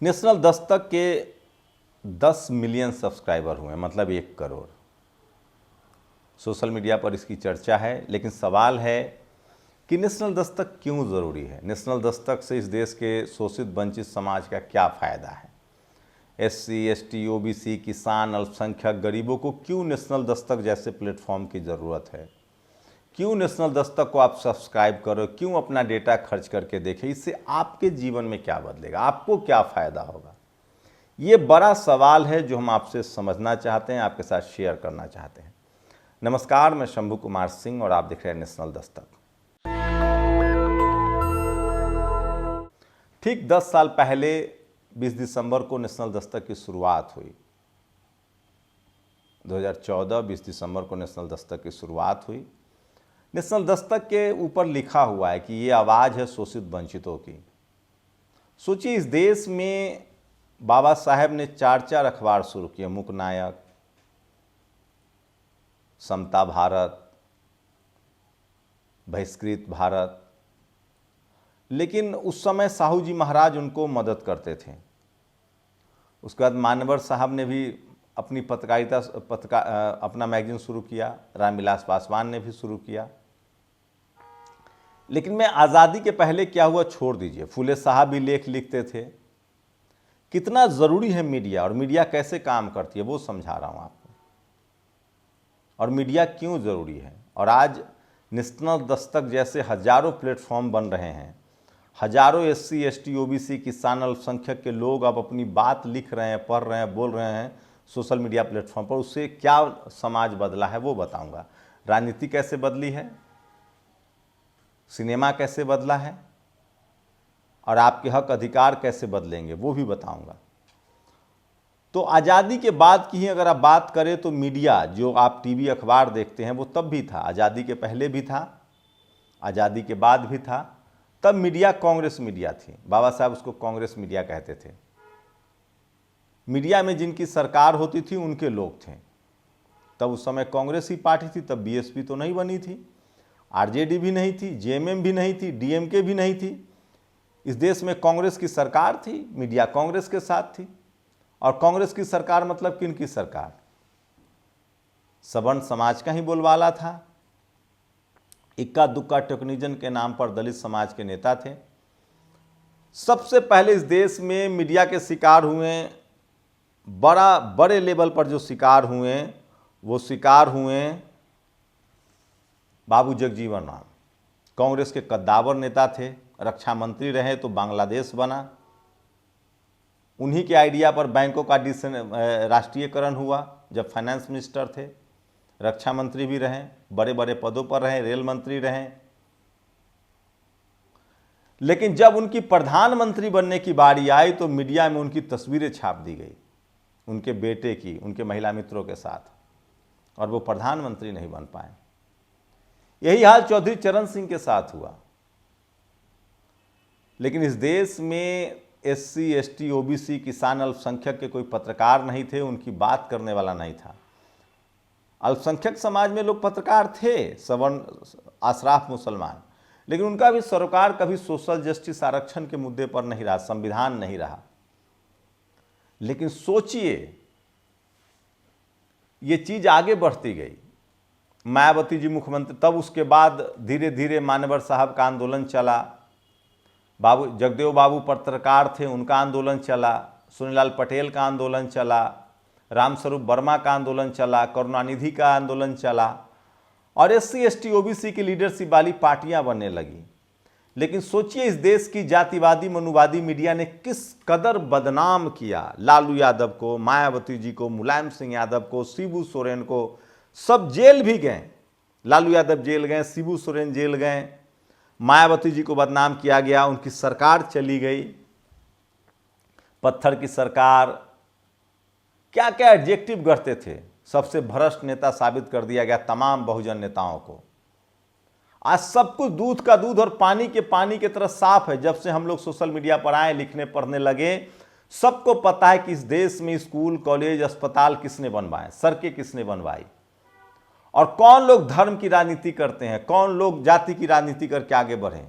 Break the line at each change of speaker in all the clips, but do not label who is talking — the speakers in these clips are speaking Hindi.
नेशनल दस्तक के 10 मिलियन सब्सक्राइबर हुए, मतलब 1 करोड़। सोशल मीडिया पर इसकी चर्चा है, लेकिन सवाल है कि नेशनल दस्तक क्यों ज़रूरी है। नेशनल दस्तक से इस देश के शोषित वंचित समाज का क्या फ़ायदा है। SC, ST, OBC, किसान, अल्पसंख्यक, गरीबों को क्यों नेशनल दस्तक जैसे प्लेटफॉर्म की ज़रूरत है। क्यों नेशनल दस्तक को आप सब्सक्राइब करो, क्यों अपना डेटा खर्च करके देखें। इससे आपके जीवन में क्या बदलेगा, आपको क्या फ़ायदा होगा। ये बड़ा सवाल है जो हम आपसे समझना चाहते हैं, आपके साथ शेयर करना चाहते हैं। नमस्कार, मैं शंभू कुमार सिंह और आप देख रहे हैं नेशनल दस्तक। ठीक 10 साल पहले 20 दिसंबर को नेशनल दस्तक की शुरुआत हुई। 2014 20 दिसंबर को नेशनल दस्तक की शुरुआत हुई। नेशनल दस्तक के ऊपर लिखा हुआ है कि ये आवाज़ है शोषित वंचितों की। सोचिए, इस देश में बाबा साहेब ने 4 अखबार शुरू किए, मुक नायक, समता भारत, बहिष्कृत भारत। लेकिन उस समय साहू जी महाराज उनको मदद करते थे। उसके बाद मानवर साहब ने भी अपनी अपना मैगजीन शुरू किया, रामविलास पासवान ने भी शुरू किया। लेकिन मैं आज़ादी के पहले क्या हुआ छोड़ दीजिए, फूले साहब भी लेख लिखते थे। कितना ज़रूरी है मीडिया और मीडिया कैसे काम करती है वो समझा रहा हूँ आपको, और मीडिया क्यों ज़रूरी है। और आज नेशनल दस्तक जैसे हजारों प्लेटफॉर्म बन रहे हैं। हजारों SC, ST, OBC, किसान, अल्पसंख्यक के लोग अब अपनी बात लिख रहे हैं, पढ़ रहे हैं, बोल रहे हैं सोशल मीडिया प्लेटफॉर्म पर। उससे क्या समाज बदला है वो बताऊंगा। राजनीति कैसे बदली है, सिनेमा कैसे बदला है, और आपके हक अधिकार कैसे बदलेंगे वो भी बताऊंगा। तो आज़ादी के बाद की ही अगर आप बात करें तो मीडिया, जो आप टीवी अखबार देखते हैं, वो तब भी था, आज़ादी के पहले भी था, आज़ादी के बाद भी था। तब मीडिया कांग्रेस मीडिया थी। बाबा साहब उसको कांग्रेस मीडिया कहते थे। मीडिया में जिनकी सरकार होती थी उनके लोग थे। तब उस समय कांग्रेस ही पार्टी थी, तब BSP तो नहीं बनी थी, RJD भी नहीं थी, JMM भी नहीं थी, DMK भी नहीं थी। इस देश में कांग्रेस की सरकार थी, मीडिया कांग्रेस के साथ थी। और कांग्रेस की सरकार मतलब किन की सरकार? सवर्ण समाज का ही बोलबाला था। इक्का दुक्का टोकनिजन के नाम पर दलित समाज के नेता थे। सबसे पहले इस देश में मीडिया के शिकार हुए, बड़े लेवल पर जो शिकार हुए, वो शिकार हुए बाबू जगजीवन राम। कांग्रेस के कद्दावर नेता थे, रक्षा मंत्री रहे तो बांग्लादेश बना। उन्हीं के आइडिया पर बैंकों का राष्ट्रीयकरण हुआ जब फाइनेंस मिनिस्टर थे। रक्षा मंत्री भी रहे, बड़े बड़े पदों पर रहे, रेल मंत्री रहे। लेकिन जब उनकी प्रधानमंत्री बनने की बारी आई तो मीडिया में उनकी तस्वीरें छाप दी गई, उनके बेटे की, उनके महिला मित्रों के साथ, और वो प्रधानमंत्री नहीं बन पाए। यही हाल चौधरी चरण सिंह के साथ हुआ। लेकिन इस देश में SC, ST, OBC, किसान, अल्पसंख्यक के कोई पत्रकार नहीं थे, उनकी बात करने वाला नहीं था। अल्पसंख्यक समाज में लोग पत्रकार थे, सवर्ण, अशराफ मुसलमान, लेकिन उनका भी सरोकार कभी सोशल जस्टिस, आरक्षण के मुद्दे पर नहीं रहा, संविधान नहीं रहा। लेकिन सोचिए, ये चीज आगे बढ़ती गई। मायावती जी मुख्यमंत्री, तब उसके बाद धीरे धीरे मानवर साहब का आंदोलन चला, जगदेव बाबू पत्रकार थे, उनका आंदोलन चला, सुनीलाल पटेल का आंदोलन चला, रामस्वरूप वर्मा का आंदोलन चला, करुणानिधि का आंदोलन चला, और SC, ST, OBC की लीडरशिप वाली पार्टियां बनने लगी। लेकिन सोचिए, इस देश की जातिवादी मनुवादी मीडिया ने किस कदर बदनाम किया लालू यादव को, मायावती जी को, मुलायम सिंह यादव को, शिबू सोरेन को। सब जेल भी गए, लालू यादव जेल गए, शिबू सोरेन जेल गए, मायावती जी को बदनाम किया गया, उनकी सरकार चली गई, पत्थर की सरकार, क्या क्या एडजेक्टिव गढ़ते थे। सबसे भ्रष्ट नेता साबित कर दिया गया तमाम बहुजन नेताओं को। आज सब कुछ दूध का दूध और पानी के पानी की तरह साफ है। जब से हम लोग सोशल मीडिया पर आए, लिखने पढ़ने लगे, सबको पता है कि इस देश में स्कूल, कॉलेज, अस्पताल किसने बनवाए, सड़कें किसने बनवाई, और कौन लोग धर्म की राजनीति करते हैं, कौन लोग जाति की राजनीति करके आगे बढ़े।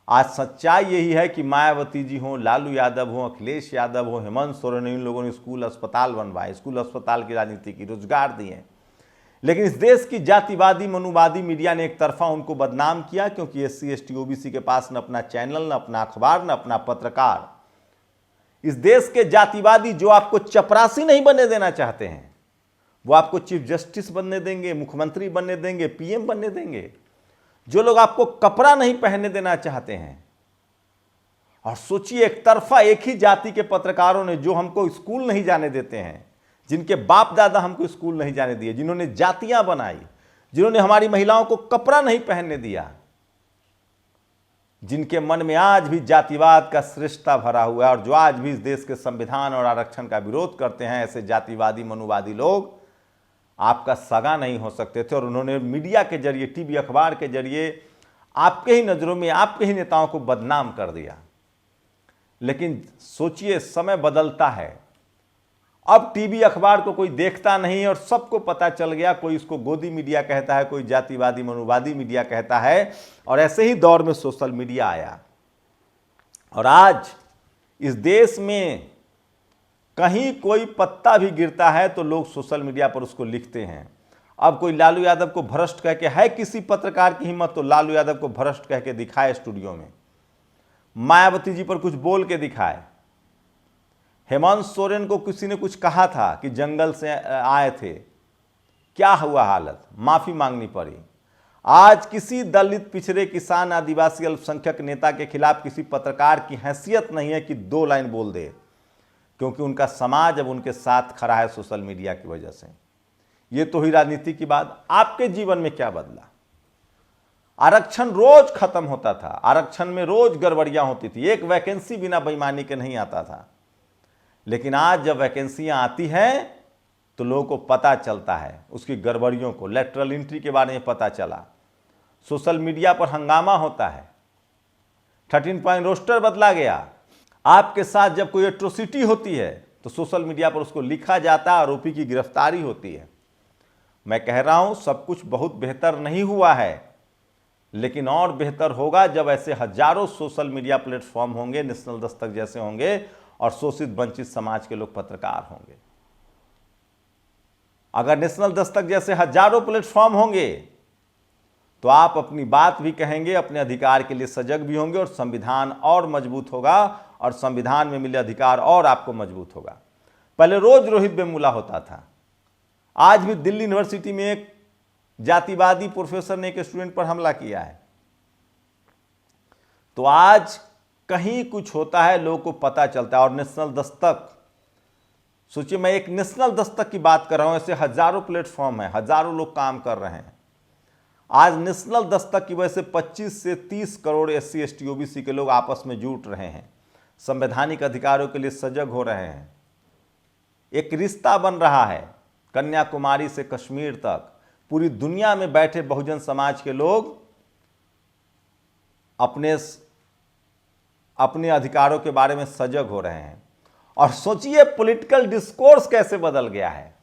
आज सच्चाई यही है कि मायावती जी हों, लालू यादव हों, अखिलेश यादव हों, हेमंत सोरेन, इन लोगों ने स्कूल अस्पताल बनवाए, स्कूल अस्पताल की राजनीति की, रोजगार दिए। लेकिन इस देश की जातिवादी मनुवादी मीडिया ने एक तरफा उनको बदनाम किया, क्योंकि SC ST OBC के पास न अपना चैनल, न अपना अखबार, न अपना पत्रकार। इस देश के जातिवादी जो आपको चपरासी नहीं बनने देना चाहते हैं, वो आपको चीफ जस्टिस बनने देंगे, मुख्यमंत्री बनने देंगे, PM बनने देंगे। जो लोग आपको कपड़ा नहीं पहनने देना चाहते हैं, और सोचिए एक तरफा एक ही जाति के पत्रकारों ने, जो हमको स्कूल नहीं जाने देते हैं, जिनके बाप दादा हमको स्कूल नहीं जाने दिए, जिन्होंने जातियां बनाई, जिन्होंने हमारी महिलाओं को कपड़ा नहीं पहनने दिया, जिनके मन में आज भी जातिवाद का श्रेष्ठता भरा हुआ है, और जो आज भी इस देश के संविधान और आरक्षण का विरोध करते हैं, ऐसे जातिवादी मनुवादी लोग आपका सगा नहीं हो सकते थे। और उन्होंने मीडिया के जरिए, टीवी अखबार के जरिए आपके ही नज़रों में आपके ही नेताओं को बदनाम कर दिया। लेकिन सोचिए, समय बदलता है, अब टीवी अखबार को कोई देखता नहीं और सबको पता चल गया। कोई इसको गोदी मीडिया कहता है, कोई जातिवादी मनुवादी मीडिया कहता है, और ऐसे ही दौर में सोशल मीडिया आया। और आज इस देश में कहीं कोई पत्ता भी गिरता है तो लोग सोशल मीडिया पर उसको लिखते हैं। अब कोई लालू यादव को भ्रष्ट कह के, है किसी पत्रकार की हिम्मत तो लालू यादव को भ्रष्ट कह के दिखाए स्टूडियो में, मायावती जी पर कुछ बोल के दिखाए। हेमंत सोरेन को किसी ने कुछ कहा था कि जंगल से आए थे, क्या हुआ हालत, माफी मांगनी पड़ी। आज किसी दलित, पिछड़े, किसान, आदिवासी, अल्पसंख्यक नेता के खिलाफ किसी पत्रकार की हैसियत नहीं है कि 2 लाइन बोल दे, क्योंकि उनका समाज अब उनके साथ खड़ा है सोशल मीडिया की वजह से। ये तो ही राजनीति की बात। आपके जीवन में क्या बदला? आरक्षण रोज खत्म होता था, आरक्षण में रोज गड़बड़ियां होती थी, एक वैकेंसी बिना बेईमानी के नहीं आता था। लेकिन आज जब वैकेंसियां आती हैं तो लोगों को पता चलता है उसकी गड़बड़ियों को। लेटरल एंट्री के बारे में पता चला, सोशल मीडिया पर हंगामा होता है, 13 पॉइंट रोस्टर बदला गया। आपके साथ जब कोई एट्रोसिटी होती है तो सोशल मीडिया पर उसको लिखा जाता है, आरोपी की गिरफ्तारी होती है। मैं कह रहा हूं सब कुछ बहुत बेहतर नहीं हुआ है, लेकिन और बेहतर होगा जब ऐसे हजारों सोशल मीडिया प्लेटफॉर्म होंगे, नेशनल दस्तक जैसे होंगे, और शोषित वंचित समाज के लोग पत्रकार होंगे। अगर नेशनल दस्तक जैसे हजारों प्लेटफॉर्म होंगे तो आप अपनी बात भी कहेंगे, अपने अधिकार के लिए सजग भी होंगे, और संविधान और मजबूत होगा, और संविधान में मिले अधिकार और आपको मजबूत होगा। पहले रोज रोहित वेमुला होता था, आज भी दिल्ली यूनिवर्सिटी में एक जातिवादी प्रोफेसर ने एक स्टूडेंट पर हमला किया है। तो आज कहीं कुछ होता है, लोगों को पता चलता है। और नेशनल दस्तक, सोचिए मैं एक नेशनल दस्तक की बात कर रहा हूं, ऐसे हजारों प्लेटफॉर्म है, हजारों लोग काम कर रहे हैं। आज नेशनल दस्तक की वजह से 25 से 30 करोड़ SC ST OBC के लोग आपस में जुट रहे हैं, संवैधानिक अधिकारों के लिए सजग हो रहे हैं। एक रिश्ता बन रहा है, कन्याकुमारी से कश्मीर तक पूरी दुनिया में बैठे बहुजन समाज के लोग अपने अधिकारों के बारे में सजग हो रहे हैं। और सोचिए पॉलिटिकल डिस्कोर्स कैसे बदल गया है।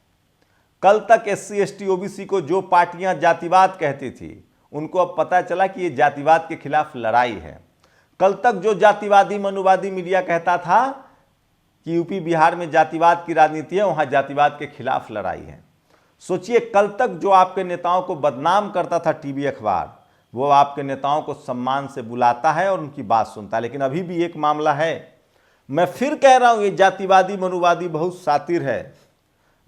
कल तक SC ST OBC को जो पार्टियां जातिवाद कहती थी, उनको अब पता चला कि ये जातिवाद के खिलाफ लड़ाई है। कल तक जो जातिवादी मनुवादी मीडिया कहता था कि यूपी बिहार में जातिवाद की राजनीति है, वहां जातिवाद के खिलाफ लड़ाई है। सोचिए कल तक जो आपके नेताओं को बदनाम करता था टीवी अखबार, वो आपके नेताओं को सम्मान से बुलाता है और उनकी बात सुनता है। लेकिन अभी भी एक मामला है, मैं फिर कह रहा हूं, ये जातिवादी मनुवादी बहुत शातिर है,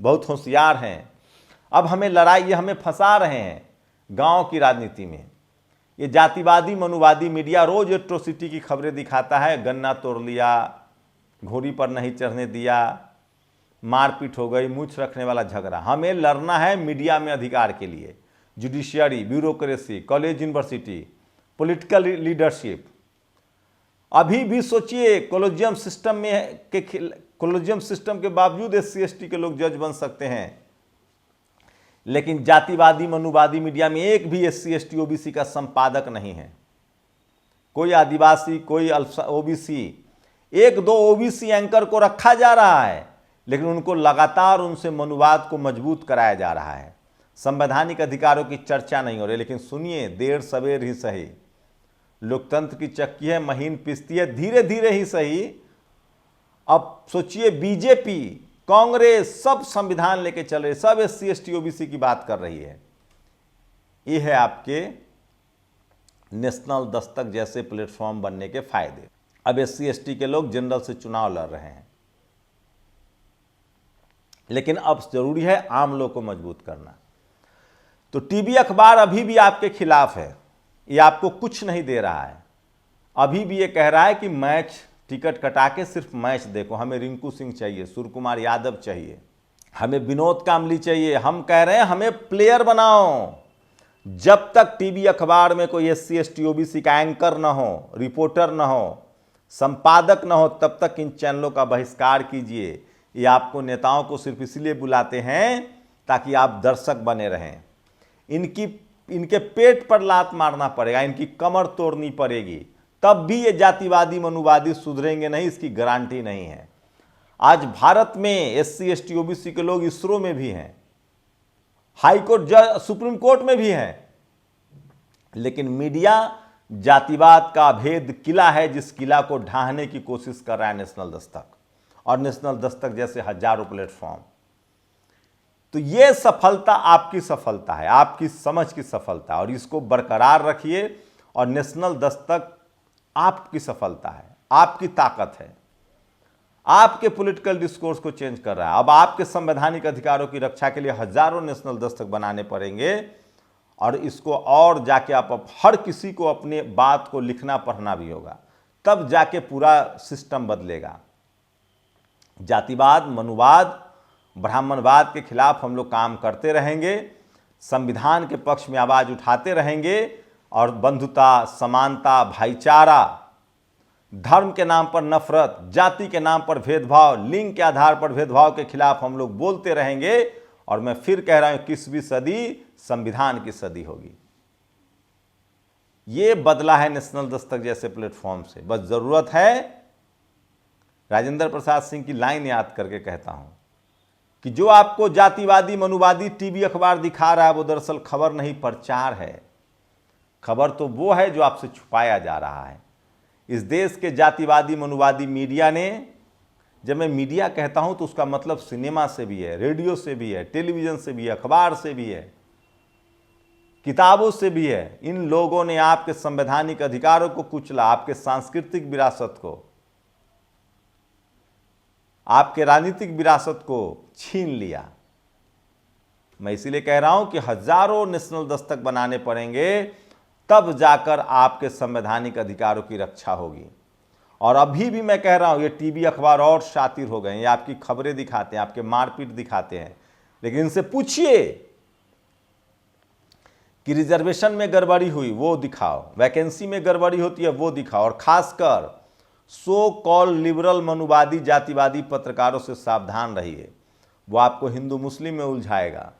बहुत होशियार हैं। अब हमें ये हमें फंसा रहे हैं गांव की राजनीति में। ये जातिवादी मनुवादी मीडिया रोज एट्रोसिटी की खबरें दिखाता है, गन्ना तोड़ लिया, घोड़ी पर नहीं चढ़ने दिया, मारपीट हो गई, मूछ रखने वाला झगड़ा। हमें लड़ना है मीडिया में अधिकार के लिए, judiciary, bureaucracy, college university, political leadership. अभी भी सोचिए कॉलेजियम सिस्टम के बावजूद SC ST के लोग जज बन सकते हैं, लेकिन जातिवादी मनुवादी मीडिया में एक भी SC ST OBC का संपादक नहीं है। कोई आदिवासी, कोई OBC, 1-2 OBC एंकर को रखा जा रहा है, लेकिन उनको लगातार उनसे मनुवाद को मजबूत कराया जा रहा है। संवैधानिक अधिकारों की चर्चा नहीं हो रही। लेकिन सुनिए, देर सवेर ही सही, लोकतंत्र की चक्की है, महीन पिसती है, धीरे धीरे ही सही। अब सोचिए बीजेपी, कांग्रेस सब संविधान लेके चल रहे, सब SC ST OBC की बात कर रही है। ये है आपके नेशनल दस्तक जैसे प्लेटफॉर्म बनने के फायदे। अब SC ST के लोग जनरल से चुनाव लड़ रहे हैं, लेकिन अब जरूरी है आम लोग को मजबूत करना। तो टीवी अखबार अभी भी आपके खिलाफ है, ये आपको कुछ नहीं दे रहा है। अभी भी ये कह रहा है कि मैच टिकट कटा के सिर्फ मैच देखो, हमें रिंकू सिंह चाहिए, सूर्य कुमार यादव चाहिए, हमें विनोद कामली चाहिए। हम कह रहे हैं हमें प्लेयर बनाओ। जब तक टीवी अखबार में कोई SC ST OBC का एंकर ना हो, रिपोर्टर ना हो, संपादक ना हो, तब तक इन चैनलों का बहिष्कार कीजिए। ये आपको नेताओं को सिर्फ इसलिए बुलाते हैं ताकि आप दर्शक बने रहें। इनके पेट पर लात मारना पड़ेगा, इनकी कमर तोड़नी पड़ेगी, तब भी ये जातिवादी मनुवादी सुधरेंगे नहीं, इसकी गारंटी नहीं है। आज भारत में SC ST OBC के लोग इसरो में भी हैं, हाई कोर्ट जज, सुप्रीम कोर्ट में भी हैं, लेकिन मीडिया जातिवाद का अभेद किला है, जिस किला को ढाहने की कोशिश कर रहा है नेशनल दस्तक और नेशनल दस्तक जैसे हजारों प्लेटफॉर्म। तो ये सफलता आपकी सफलता है, आपकी समझ की सफलता है, और इसको बरकरार रखिए। और नेशनल दस्तक आपकी सफलता है, आपकी ताकत है, आपके पॉलिटिकल डिस्कोर्स को चेंज कर रहा है। अब आपके संवैधानिक अधिकारों की रक्षा के लिए हजारों नेशनल दस्तक बनाने पड़ेंगे, और इसको और जाके आप हर किसी को अपने बात को लिखना पढ़ना भी होगा, तब जाके पूरा सिस्टम बदलेगा। जातिवाद, मनुवाद, ब्राह्मणवाद के खिलाफ हम लोग काम करते रहेंगे, संविधान के पक्ष में आवाज उठाते रहेंगे, और बंधुता, समानता, भाईचारा, धर्म के नाम पर नफरत, जाति के नाम पर भेदभाव, लिंग के आधार पर भेदभाव के खिलाफ हम लोग बोलते रहेंगे। और मैं फिर कह रहा हूं, 21वीं सदी संविधान की सदी होगी। ये बदला है नेशनल दस्तक जैसे प्लेटफॉर्म से। बस जरूरत है, राजेंद्र प्रसाद सिंह की लाइन याद करके कहता हूं कि जो आपको जातिवादी मनुवादी टीवी अखबार दिखा रहा है, वो दरअसल खबर नहीं, प्रचार है। खबर तो वो है जो आपसे छुपाया जा रहा है। इस देश के जातिवादी मनुवादी मीडिया ने, जब मैं मीडिया कहता हूं तो उसका मतलब सिनेमा से भी है, रेडियो से भी है, टेलीविजन से भी है, अखबार से भी है, किताबों से भी है। इन लोगों ने आपके संवैधानिक अधिकारों को कुचला, आपके सांस्कृतिक विरासत को, आपके राजनीतिक विरासत को छीन लिया। मैं इसीलिए कह रहा हूं कि हजारों नेशनल दस्तक बनाने पड़ेंगे, तब जाकर आपके संवैधानिक अधिकारों की रक्षा होगी। और अभी भी मैं कह रहा हूं, ये टीवी अखबार और शातिर हो गए हैं, ये आपकी खबरें दिखाते हैं, आपके मारपीट दिखाते हैं, लेकिन इनसे पूछिए कि रिजर्वेशन में गड़बड़ी हुई वो दिखाओ, वैकेंसी में गड़बड़ी होती है वो दिखाओ। और खासकर सो कॉल लिबरल मनुवादी जातिवादी पत्रकारों से सावधान रहिए। वो आपको हिंदू मुस्लिम में उलझाएगा,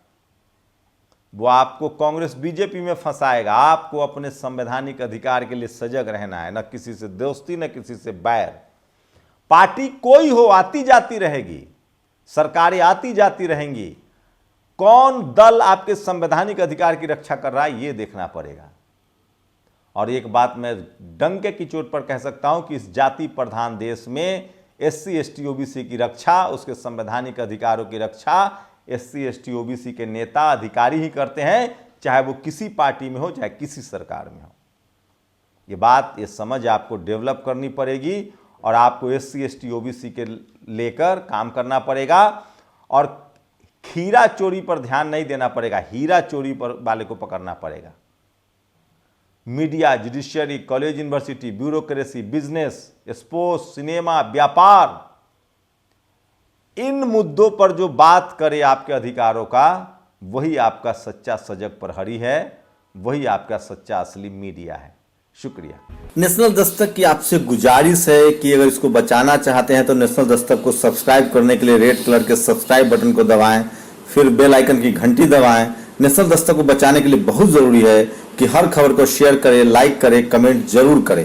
वो आपको कांग्रेस बीजेपी में फंसाएगा। आपको अपने संवैधानिक अधिकार के लिए सजग रहना है, न किसी से दोस्ती न किसी से बैर। पार्टी कोई हो, आती जाती रहेगी, सरकारें आती जाती रहेंगी, कौन दल आपके संवैधानिक अधिकार की रक्षा कर रहा है ये देखना पड़ेगा। और एक बात मैं डंके की चोट पर कह सकता हूं कि इस जाति प्रधान देश में SC ST OBC की रक्षा, उसके संवैधानिक अधिकारों की रक्षा SC ST OBC के नेता अधिकारी ही करते हैं, चाहे वो किसी पार्टी में हो, चाहे किसी सरकार में हो। ये बात, ये समझ आपको डेवलप करनी पड़ेगी, और आपको SC ST OBC के लेकर काम करना पड़ेगा। और खीरा चोरी पर ध्यान नहीं देना पड़ेगा, हीरा चोरी पर वाले को पकड़ना पड़ेगा। Media, judiciary, college university, bureaucracy, business, sports, cinema, व्यापार, इन मुद्दों पर जो बात करे आपके अधिकारों का, वही आपका सच्चा सजग प्रहरी है, वही आपका सच्चा असली मीडिया है। शुक्रिया।
नेशनल दस्तक की आपसे गुजारिश है कि अगर इसको बचाना चाहते हैं तो नेशनल दस्तक को सब्सक्राइब करने के लिए रेड कलर के सब्सक्राइब बटन को दबाएं, फिर बेल आइकन की घंटी दबाएं। नेशनल दस्तक को बचाने के लिए बहुत जरूरी है कि हर खबर को शेयर करें, लाइक करें, कमेंट जरूर करें।